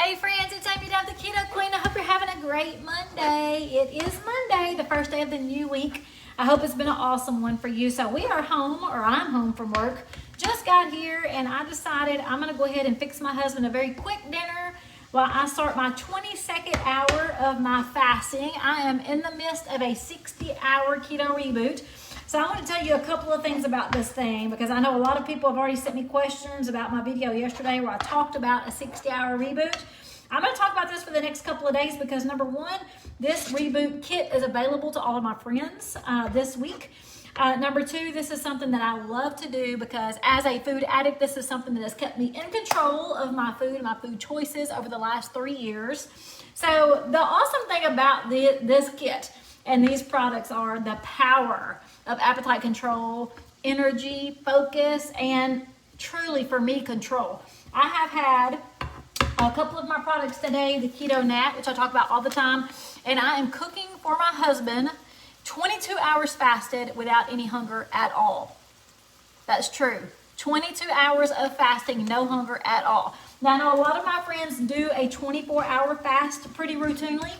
Hey friends, it's Amy down the Keto Queen. I hope you're having a great Monday. It is Monday, the first day of the new week. I hope it's been an awesome one for you. So we are home, or I'm home from work. Just got here and I decided I'm gonna go ahead and fix my husband a very quick dinner while I start my 22nd hour of my fasting. I am in the midst of a 60-hour keto reboot. So I want to tell you a couple of things about this thing because I know a lot of people have already sent me questions about my video yesterday where I talked about a 60-hour reboot. I'm going to talk about this for the next couple of days because number one, this reboot kit is available to all of my friends this week. Number two, this is something that I love to do because as a food addict, this is something that has kept me in control of my food and my food choices over the last 3 years. So the awesome thing about this kit and these products are the power of appetite control, energy, focus, and truly for me, control. I have had a couple of my products today, the Keto Nat, which I talk about all the time, and I am cooking for my husband 22 hours fasted without any hunger at all. That's true. 22 hours of fasting, no hunger at all. Now, I know a lot of my friends do a 24-hour fast pretty routinely,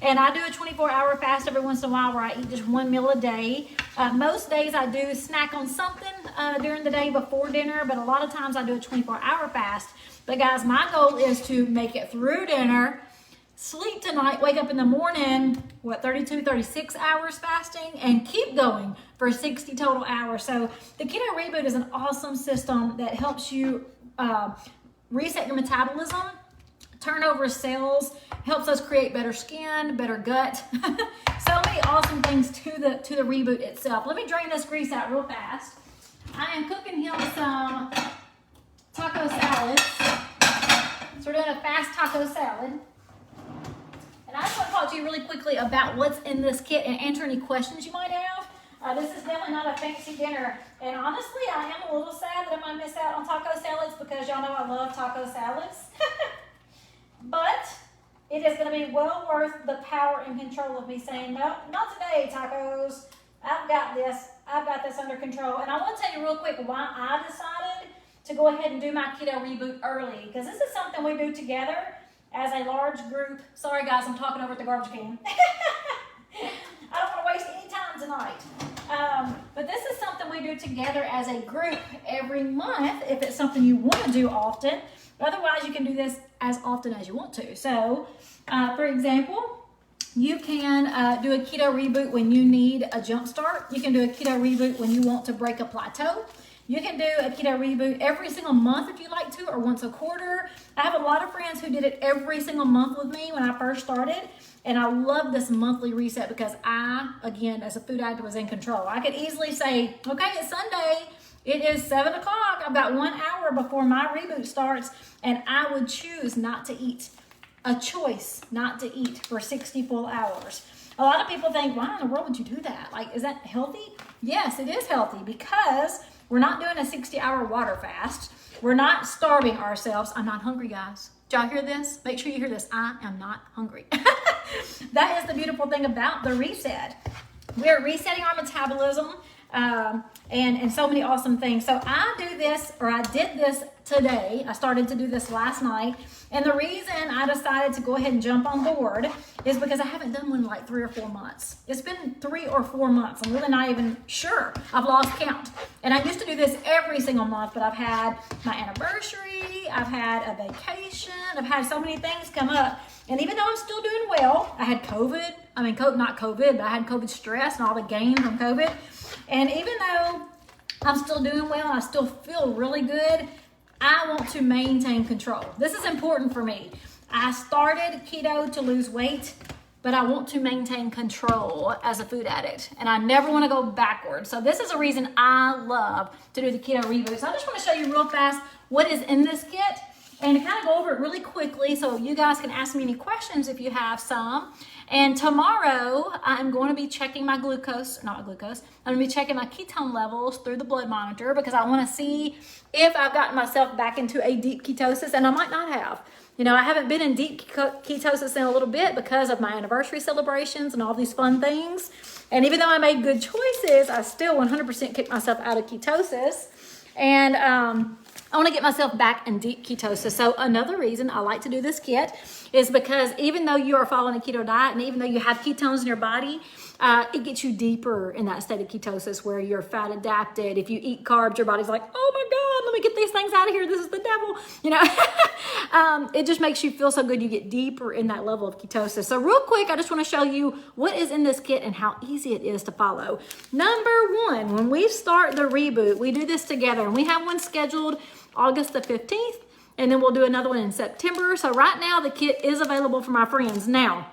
and I do a 24-hour fast every once in a while where I eat just one meal a day. Most days I do snack on something during the day before dinner, but a lot of times I do a 24-hour fast. But guys, my goal is to make it through dinner, sleep tonight, wake up in the morning, 32, 36 hours fasting, and keep going for 60 total hours. So the Keto Reboot is an awesome system that helps you reset your metabolism, turn over cells, helps us create better skin, better gut. So many awesome things to the reboot itself. Let me drain this grease out real fast. I am cooking him some taco salads. So we're doing a fast taco salad. And I just want to talk to you really quickly about what's in this kit and answer any questions you might have. This is definitely not a fancy dinner. And honestly, I am a little sad that I might miss out on taco salads because y'all know I love taco salads. But it is going to be well worth the power and control of me saying, no, not today, tacos. I've got this. I've got this under control. And I want to tell you real quick why I decided to go ahead and do my keto reboot early. Because this is something we do together as a large group. Sorry, guys, I'm talking over at the garbage can. I don't want to waste any time tonight. But this is something we do together as a group every month if it's something you want to do often. Otherwise, you can do this as often as you want to. So, for example, you can do a keto reboot when you need a jump start. You can do a keto reboot when you want to break a plateau. You can do a keto reboot every single month if you like to, or once a quarter. I have a lot of friends who did it every single month with me when I first started. And I love this monthly reset because I, again, as a food addict, was in control. I could easily say, okay, it's Sunday. It is 7 o'clock. I've got 1 hour before my reboot starts, and I would choose not to eat. A choice not to eat for 60 full hours. A lot of people think, why in the world would you do that? Like, is that healthy? Yes, it is healthy because we're not doing a 60-hour water fast. We're not starving ourselves. I'm not hungry, guys. Did y'all hear this? Make sure you hear this. I am not hungry. That is the beautiful thing about the reset. We're resetting our metabolism. And so many awesome things. So I do this, or I did this today. I started to do this last night. And the reason I decided to go ahead and jump on board is because I haven't done one in like 3 or 4 months. It's been 3 or 4 months. I'm really not even sure. I've lost count. And I used to do this every single month, but I've had my anniversary, I've had a vacation, I've had so many things come up. And even though I'm still doing well, I had COVID. I mean, not COVID, but I had COVID stress and all the gain from COVID. And even though I'm still doing well, I still feel really good, I want to maintain control. This is important for me. I started keto to lose weight, but I want to maintain control as a food addict. And I never want to go backwards. So this is a reason I love to do the keto reboot. So I just want to show you real fast what is in this kit and kind of go over it really quickly so you guys can ask me any questions if you have some. And tomorrow, I'm going to be checking my glucose, not my glucose, I'm going to be checking my ketone levels through the blood monitor because I want to see if I've gotten myself back into a deep ketosis, and I might not have. You know, I haven't been in deep ketosis in a little bit because of my anniversary celebrations and all these fun things. And even though I made good choices, I still 100% kicked myself out of ketosis. And I want to get myself back in deep ketosis. So another reason I like to do this kit is because even though you are following a keto diet and even though you have ketones in your body, it gets you deeper in that state of ketosis where you're fat adapted. If you eat carbs, your body's like, oh my God, let me get these things out of here. This is the devil. You know, it just makes you feel so good. You get deeper in that level of ketosis. So real quick, I just want to show you what is in this kit and how easy it is to follow. Number one, when we start the reboot, we do this together and we have one scheduled August the 15th, and then we'll do another one in September. So right now the kit is available for my friends. Now,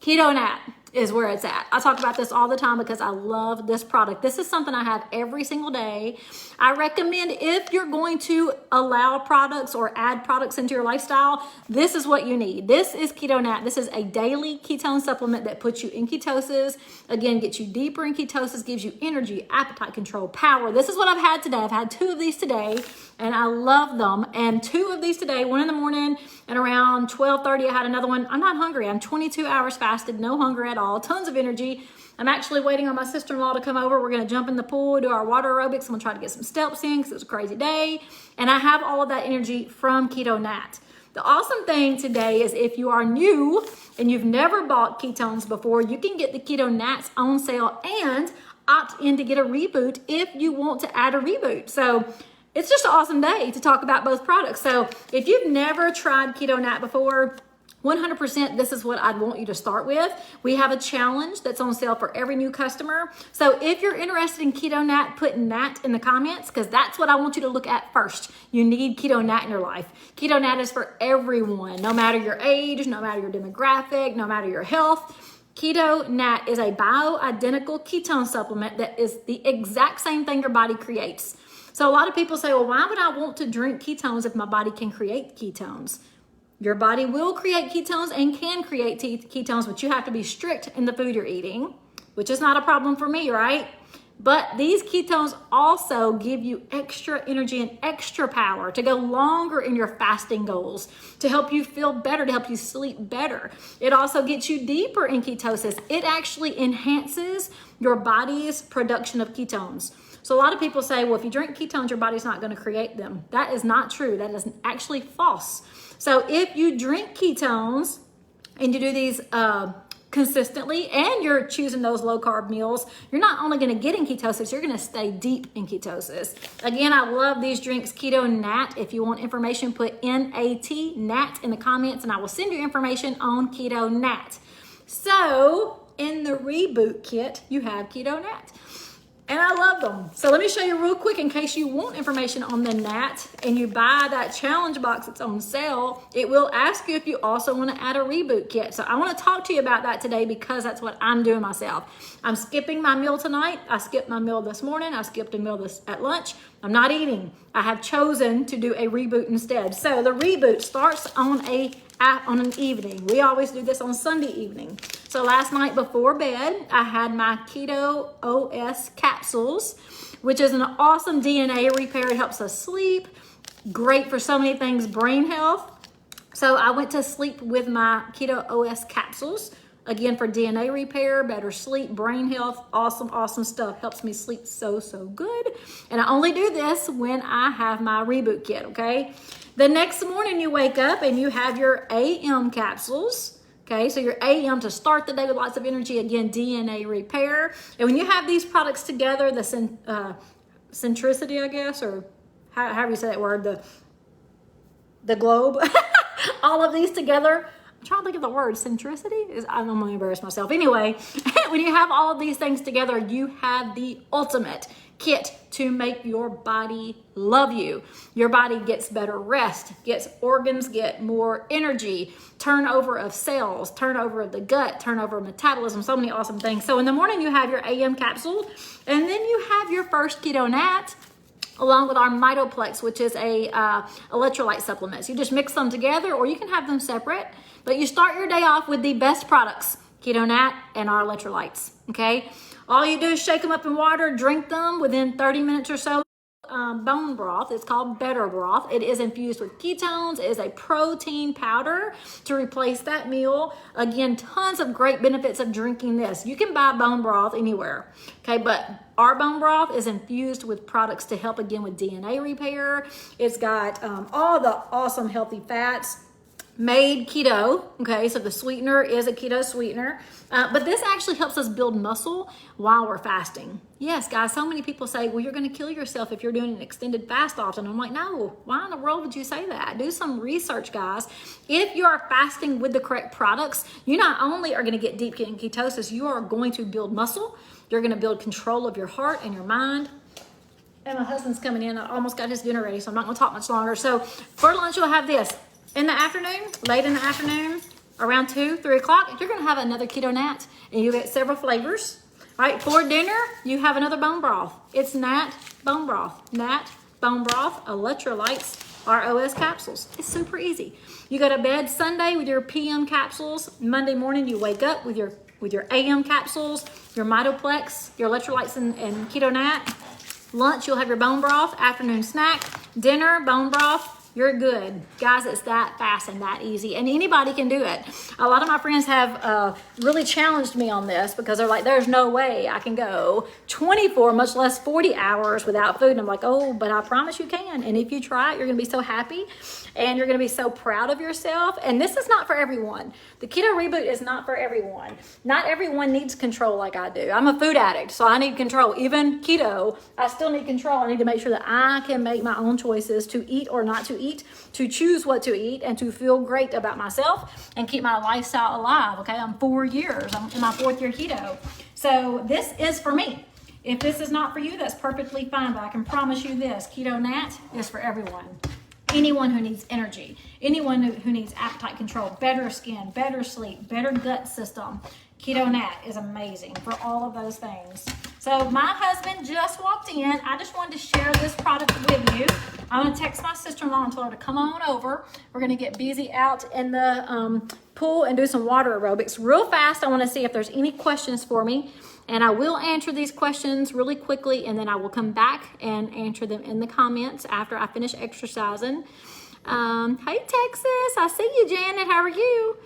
Keto Nat is where it's at. I talk about this all the time because I love this product. This is something I have every single day. I recommend if you're going to allow products or add products into your lifestyle, this is what you need. This is Keto Nat. This is a daily ketone supplement that puts you in ketosis. Again, gets you deeper in ketosis, gives you energy, appetite control, power. This is what I've had today. I've had 2 of these today and I love them. And 2 of these today, one in the morning and around 12:30, I had another one. I'm not hungry. I'm 22 hours fasted, no hunger at all, tons of energy. I'm actually waiting on my sister-in-law to come over. We're going to jump in the pool, do our water aerobics. I'm going to try to get some steps in because it was a crazy day. And I have all of that energy from Keto Nat. The awesome thing today is if you are new and you've never bought ketones before, you can get the Keto Nats on sale and opt in to get a reboot if you want to add a reboot. So it's just an awesome day to talk about both products. So if you've never tried Keto Nat before, 100%, this is what I'd want you to start with. We have a challenge that's on sale for every new customer. So if you're interested in Keto Nat, put Nat in the comments because that's what I want you to look at first. You need Keto Nat in your life. Keto Nat is for everyone, no matter your age, no matter your demographic, no matter your health. Keto Nat is a bioidentical ketone supplement that is the exact same thing your body creates. So a lot of people say, well, why would I want to drink ketones if my body can create ketones? Your body will create ketones and can create ketones, but you have to be strict in the food you're eating, which is not a problem for me, right? But these ketones also give you extra energy and extra power to go longer in your fasting goals, to help you feel better, to help you sleep better. It also gets you deeper in ketosis. It actually enhances your body's production of ketones. So a lot of people say, well, if you drink ketones, your body's not going to create them. That is not true. That is actually false. So if you drink ketones and you do these consistently and you're choosing those low carb meals, you're not only going to get in ketosis, you're going to stay deep in ketosis. Again, I love these drinks, Keto Nat. If you want information, put N-A-T, Nat in the comments and I will send you information on Keto Nat. So in the reboot kit, you have Keto Nat. And I love them. So let me show you real quick in case you want information on the Nat and you buy that challenge box that's on sale, it will ask you if you also want to add a reboot kit. So I want to talk to you about that today because that's what I'm doing myself. I'm skipping my meal tonight. I skipped my meal this morning. I skipped a meal at lunch. I'm not eating. I have chosen to do a reboot instead. So the reboot starts on an evening. We always do this on Sunday evening. So last night before bed, I had my Keto OS capsules, which is an awesome DNA repair. It helps us sleep. Great for so many things, brain health. So I went to sleep with my Keto OS capsules. Again, for DNA repair, better sleep, brain health, awesome, awesome stuff. Helps me sleep so, so good. And I only do this when I have my reboot kit, okay? The next morning you wake up and you have your AM capsules. Okay, so your AM to start the day with lots of energy, again, DNA repair. And when you have these products together, the centricity, I guess, or however you say that word, the globe, all of these together, I'm trying to think of the word, centricity? I'm going to embarrass myself. Anyway, when you have all of these things together, you have the ultimate kit to make your body love you. Your body gets better rest, gets organs, get more energy, turnover of cells, turnover of the gut, turnover of metabolism, so many awesome things. So in the morning you have your AM capsule and then you have your first Keto Nat along with our Mitoplex, which is a electrolyte supplement. So you just mix them together or you can have them separate, but you start your day off with the best products, Keto Nat and our electrolytes, okay? All you do is shake them up in water, drink them within 30 minutes or so bone broth. It's called Better Broth. It is infused with ketones. It is a protein powder to replace that meal. Again, tons of great benefits of drinking this. You can buy bone broth anywhere, okay? But our bone broth is infused with products to help, again, with DNA repair. It's got all the awesome healthy fats, made keto, okay, so the sweetener is a keto sweetener, but this actually helps us build muscle while we're fasting. Yes, guys, so many people say, well, you're going to kill yourself if you're doing an extended fast often. I'm like, no, why in the world would you say that? Do some research, guys. If you are fasting with the correct products, you not only are going to get deep in ketosis, you are going to build muscle. You're going to build control of your heart and your mind. And my husband's coming in. I almost got his dinner ready, so I'm not going to talk much longer. So for lunch, you'll have this. In the afternoon, late in the afternoon, around 2, 3 o'clock, you're going to have another keto nat, and you get several flavors. All right, for dinner, you have another bone broth. It's nat bone broth. Nat bone broth, electrolytes, ROS capsules. It's super easy. You go to bed Sunday with your PM capsules. Monday morning, you wake up with your AM capsules, your Mitoplex, your electrolytes, and keto nat. Lunch, you'll have your bone broth. Afternoon snack. Dinner, bone broth. You're good. Guys, it's that fast and that easy. And anybody can do it. A lot of my friends have really challenged me on this because they're like, there's no way I can go 24, much less 40 hours without food. And I'm like, oh, but I promise you can. And if you try it, you're going to be so happy and you're going to be so proud of yourself. And this is not for everyone. The keto reboot is not for everyone. Not everyone needs control like I do. I'm a food addict, so I need control. Even keto, I still need control. I need to make sure that I can make my own choices to eat or not to eat, to choose what to eat, and to feel great about myself and keep my lifestyle alive. Okay, I'm 4 years. I'm in my 4th year keto. So this is for me. If this is not for you, that's perfectly fine. But I can promise you this, Keto Nat is for everyone. Anyone who needs energy, anyone who needs appetite control, better skin, better sleep, better gut system. Keto Nat is amazing for all of those things. So my husband just walked in. I just wanted to share this product with you. I'm going to text my sister-in-law and tell her to come on over. We're going to get busy out in the pool and do some water aerobics real fast. I want to see if there's any questions for me. And I will answer these questions really quickly, and then I will come back and answer them in the comments after I finish exercising. Hey, Texas. I see you, Janet. How are you?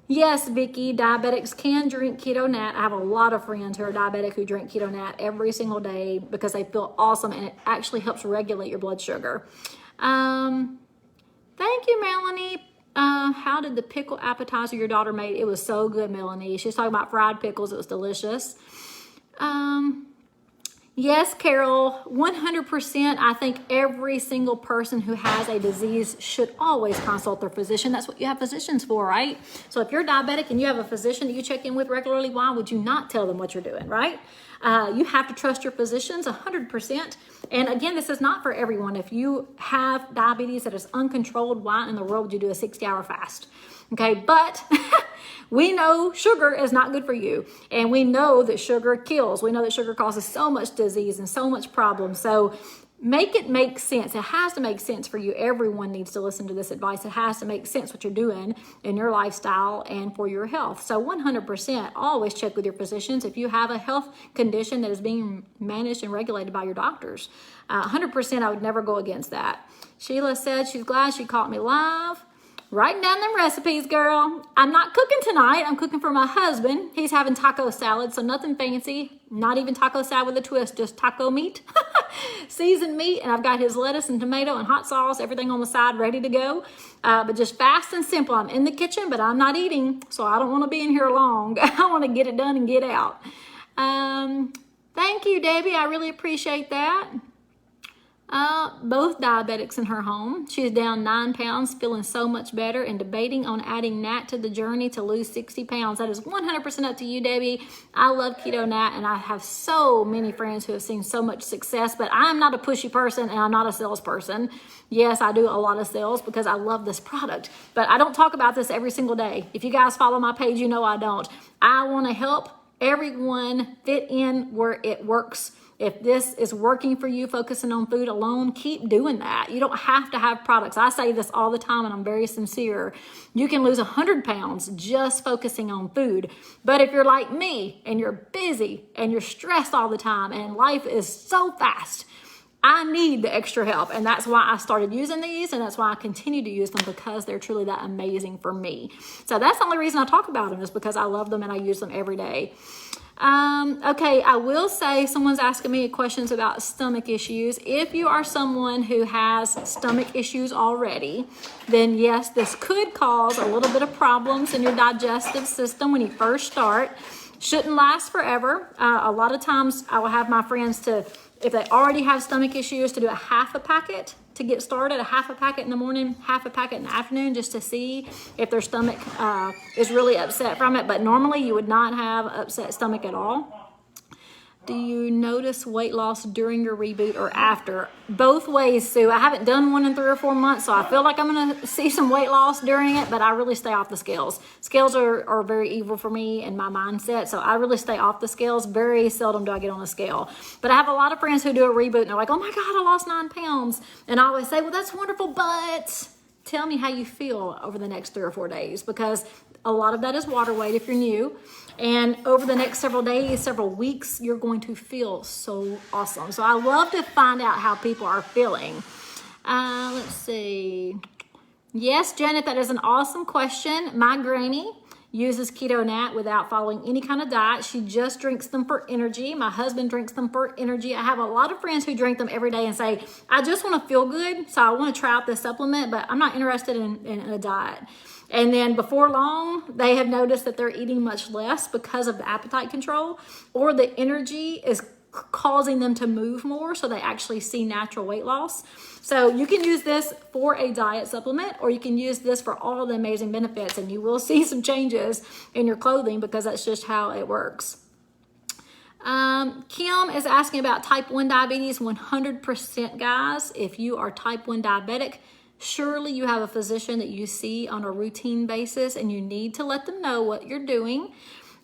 Yes, Vicky, diabetics can drink Keto Nat. I have a lot of friends who are diabetic who drink Keto Nat every single day because they feel awesome, and it actually helps regulate your blood sugar. Thank you, Melanie. How did the pickle appetizer your daughter made? It was so good, Melanie. She's talking about fried pickles. It was delicious. Yes, Carol, 100%. I think every single person who has a disease should always consult their physician. That's what you have physicians for, right? So if you're diabetic and you have a physician that you check in with regularly, why would you not tell them what you're doing, right? You have to trust your physicians 100%. And again, this is not for everyone. If you have diabetes that is uncontrolled, why in the world would you do a 60-hour fast? Okay, but we know sugar is not good for you. And we know that sugar kills. We know that sugar causes so much disease and so much problems. So make it make sense. It has to make sense for you. Everyone needs to listen to this advice. It has to make sense what you're doing in your lifestyle and for your health. So 100%, always check with your physicians if you have a health condition that is being managed and regulated by your doctors. 100%, I would never go against that. Sheila said she's glad she caught me live. Writing down them recipes, girl. I'm not cooking tonight. I'm cooking for my husband. He's having taco salad, so nothing fancy. Not even taco salad with a twist, just taco meat. Seasoned meat, and I've got his lettuce and tomato and hot sauce, everything on the side ready to go. But just fast and simple. I'm in the kitchen, but I'm not eating, so I don't want to be in here long. I want to get it done and get out. Thank you, Debbie. I really appreciate that. Both diabetics in her home. She is down 9 pounds, feeling so much better, and debating on adding Nat to the journey to lose 60 pounds. That is 100% up to you, Debbie. I love Keto Nat, and I have so many friends who have seen so much success, but I'm not a pushy person, and I'm not a salesperson. Yes, I do a lot of sales because I love this product, but I don't talk about this every single day. If you guys follow my page, you know I don't. I want to help everyone fit in where it works. If this is working for you, focusing on food alone, keep doing that. You don't have to have products. I say this all the time, and I'm very sincere. You can lose 100 pounds just focusing on food. But if you're like me and you're busy and you're stressed all the time and life is so fast, I need the extra help, and that's why I started using these, and that's why I continue to use them, because they're truly that amazing for me. So that's the only reason I talk about them, is because I love them and I use them every day. Okay, I will say, someone's asking me questions about stomach issues. If you are someone who has stomach issues already, then yes, this could cause a little bit of problems in your digestive system when you first start. Shouldn't last forever. A lot of times I will have my friends if they already have stomach issues, to do a half a packet to get started, a half a packet in the morning, half a packet in the afternoon, just to see if their stomach is really upset from it. But normally you would not have upset stomach at all. Do you notice weight loss during your reboot or after? Both ways, Sue. I haven't done one in 3 or 4 months, so I feel like I'm going to see some weight loss during it, but I really stay off the scales. Scales are very evil for me and my mindset, so I really stay off the scales. Very seldom do I get on a scale. But I have a lot of friends who do a reboot, and they're like, oh my God, I lost 9 pounds. And I always say, well, that's wonderful, but tell me how you feel over the next 3 or 4 days, because a lot of that is water weight if you're new. And over the next several days, several weeks, you're going to feel so awesome. So I love to find out how people are feeling. Let's see. Yes, Janet, that is an awesome question. My granny uses Keto Nat without following any kind of diet. She just drinks them for energy. My husband drinks them for energy. I have a lot of friends who drink them every day and say, I just want to feel good, so I want to try out this supplement, but I'm not interested in a diet. And then before long, they have noticed that they're eating much less because of the appetite control, or the energy is causing them to move more, so they actually see natural weight loss. So you can use this for a diet supplement, or you can use this for all the amazing benefits, and you will see some changes in your clothing, because that's just how it works. Kim is asking about type 1 diabetes. 100%, guys. If you are type 1 diabetic, surely you have a physician that you see on a routine basis, and you need to let them know what you're doing.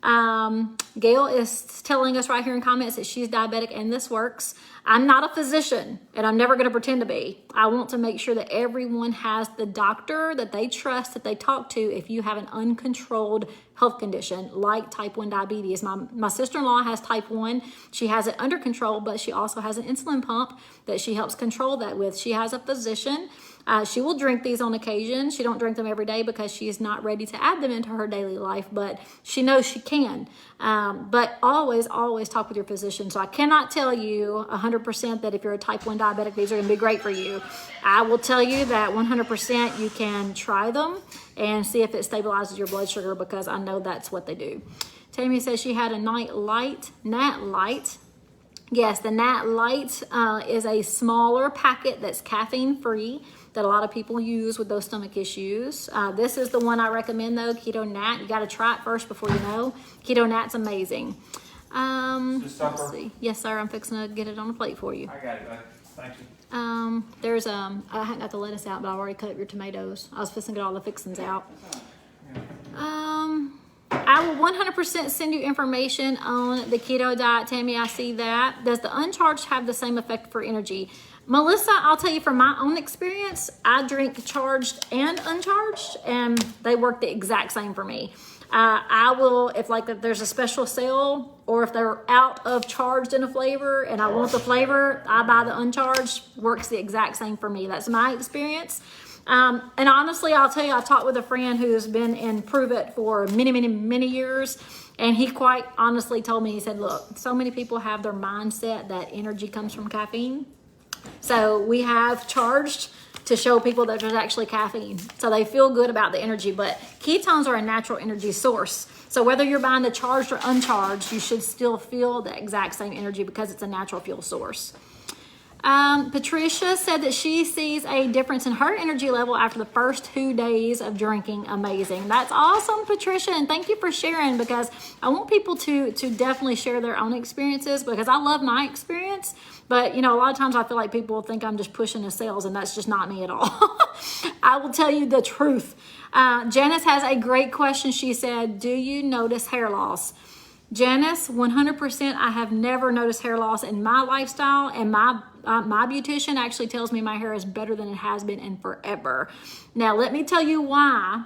Gail is telling us right here in comments that she's diabetic, and this works. I'm not a physician, and I'm never going to pretend to be. I want to make sure that everyone has the doctor that they trust, that they talk to if you have an uncontrolled health condition like type 1 diabetes. My sister-in-law has type 1. She has it under control, but she also has an insulin pump that she helps control that with. She has a physician. She will drink these on occasion. She don't drink them every day because she is not ready to add them into her daily life, but she knows she can. But always, always talk with your physician. So I cannot tell you 100% that if you're a type 1 diabetic, these are going to be great for you. I will tell you that 100% you can try them and see if it stabilizes your blood sugar, because I know that's what they do. Tammy says she had a Nat Light. Yes, the Nat Light is a smaller packet that's caffeine free that a lot of people use with those stomach issues. This is the one I recommend though, Keto Nat. You got to try it first before you know. Keto Nat's amazing. Let's see. Yes, sir. I'm fixing to get it on a plate for you. I got it. Thank you. There's I haven't got the lettuce out, but I already cut up your tomatoes. I was fixing to get all the fixings out. I will 100% send you information on the keto diet, Tammy. I see that. Does the uncharged have the same effect for energy? Melissa, I'll tell you from my own experience, I drink charged and uncharged, and they work the exact same for me. I will, if there's a special sale, or if they're out of charged in a flavor and I want the flavor, I buy the uncharged. Works the exact same for me. That's my experience. And honestly, I'll tell you, I talked with a friend who's been in Prove It for many, many, many years. And he quite honestly told me, he said, look, so many people have their mindset that energy comes from caffeine. So we have charged to show people that there's actually caffeine. So they feel good about the energy, but ketones are a natural energy source. So whether you're buying the charged or uncharged, you should still feel the exact same energy because it's a natural fuel source. Patricia said that she sees a difference in her energy level after the first 2 days of drinking. Amazing. That's awesome, Patricia. And thank you for sharing, because I want people to definitely share their own experiences, because I love my experience. But, a lot of times I feel like people think I'm just pushing the sales, and that's just not me at all. I will tell you the truth. Janice has a great question. She said, do you notice hair loss? Janice, 100%, I have never noticed hair loss in my lifestyle, and my beautician actually tells me my hair is better than it has been in forever. Now, let me tell you why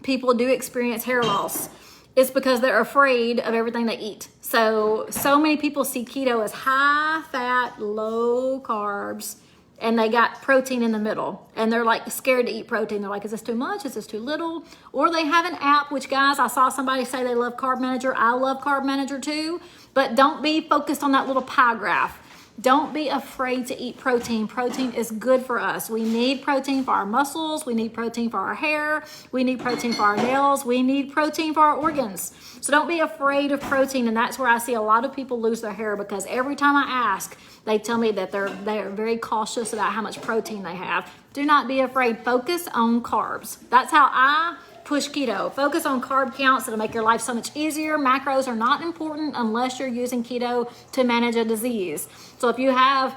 people do experience hair loss. it's because they're afraid of everything they eat. So many people see keto as high fat, low carbs, and they got protein in the middle. And they're like scared to eat protein. They're like, is this too much? Is this too little? Or they have an app, which guys, I saw somebody say they love Carb Manager. I love Carb Manager too, but don't be focused on that little pie graph. Don't be afraid to eat protein. Protein is good for us. We need protein for our muscles. We need protein for our hair. We need protein for our nails. We need protein for our organs. So don't be afraid of protein. And that's where I see a lot of people lose their hair, because every time I ask, they tell me that they're very cautious about how much protein they have. Do not be afraid. Focus on carbs. That's how I push keto. Focus on carb counts. It'll make your life so much easier. Macros are not important unless you're using keto to manage a disease. So if you have,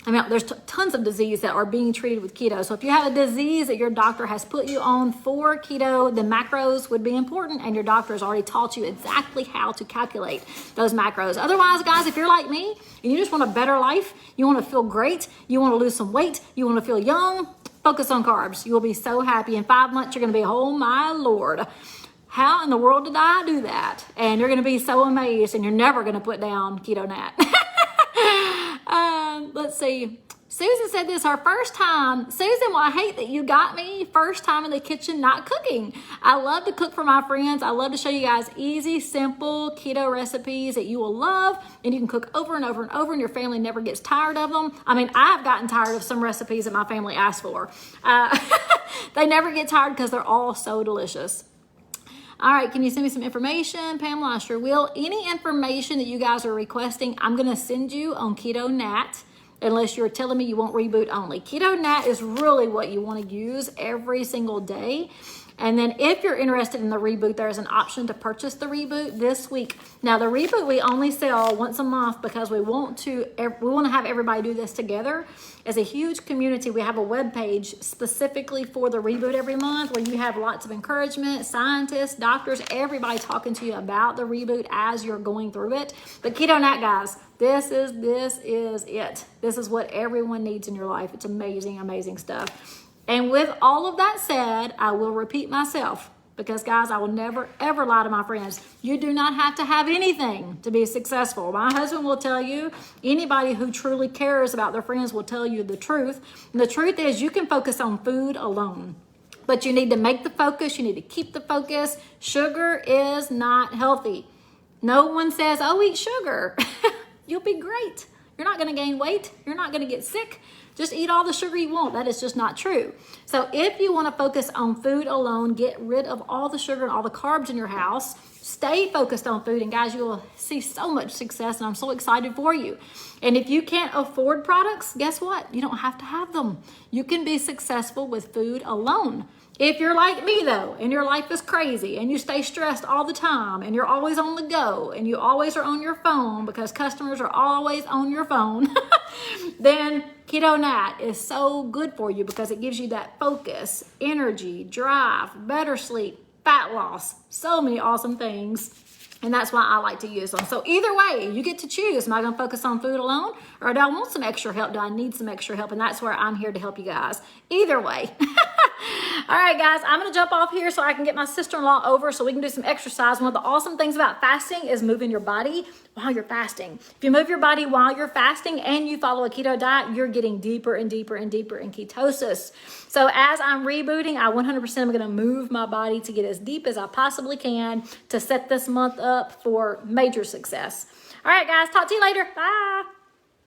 there's tons of disease that are being treated with keto. So if you have a disease that your doctor has put you on for keto, the macros would be important, and your doctor has already taught you exactly how to calculate those macros. Otherwise, guys, if you're like me and you just want a better life, you want to feel great, you want to lose some weight, you want to feel young, focus on carbs. You will be so happy. In 5 months, you're going to be, oh my Lord, how in the world did I do that? And you're going to be so amazed, and you're never going to put down Keto Nat. Let's see. Susan said this her first time. Susan, well, I hate that you got me first time in the kitchen not cooking. I love to cook for my friends. I love to show you guys easy, simple keto recipes that you will love, and you can cook over and over and over, and your family never gets tired of them. I mean, I've gotten tired of some recipes that my family asked for. They never get tired because they're all so delicious. All right, can you send me some information? Pamela, I sure will. Any information that you guys are requesting, I'm going to send you on Keto Nat, unless you're telling me you want Reboot only. Keto Nat is really what you want to use every single day. And then if you're interested in the Reboot, there's an option to purchase the Reboot this week. Now, the Reboot we only sell once a month because we want to have everybody do this together. As a huge community, we have a web page specifically for the Reboot every month, where you have lots of encouragement, scientists, doctors, everybody talking to you about the Reboot as you're going through it. But Keto Nat, guys, this is it. This is what everyone needs in your life. It's amazing, amazing stuff. And with all of that said, I will repeat myself, because guys, I will never ever lie to my friends. You do not have to have anything to be successful. My husband will tell you, anybody who truly cares about their friends will tell you the truth. And the truth is, you can focus on food alone, but you need to make the focus. You need to keep the focus. Sugar is not healthy. No one says, oh, eat sugar. You'll be great. You're not going to gain weight. You're not going to get sick. Just eat all the sugar you want. That is just not true. So if you want to focus on food alone, get rid of all the sugar and all the carbs in your house, stay focused on food, and guys, you will see so much success, and I'm so excited for you. And if you can't afford products, guess what? You don't have to have them. You can be successful with food alone. If you're like me, though, and your life is crazy, and you stay stressed all the time, and you're always on the go, and you always are on your phone because customers are always on your phone, then Keto Nat is so good for you, because it gives you that focus, energy, drive, better sleep, fat loss, so many awesome things. And that's why I like to use them. So either way, you get to choose. Am I going to focus on food alone, or do I want some extra help? Do I need some extra help? And that's where I'm here to help you guys. Either way. All right, guys, I'm going to jump off here so I can get my sister-in-law over so we can do some exercise. One of the awesome things about fasting is moving your body while you're fasting. If you move your body while you're fasting and you follow a keto diet, you're getting deeper and deeper and deeper in ketosis. So as I'm rebooting, I 100% am going to move my body to get as deep as I possibly can to set this month up for major success. All right, guys, talk to you later. Bye.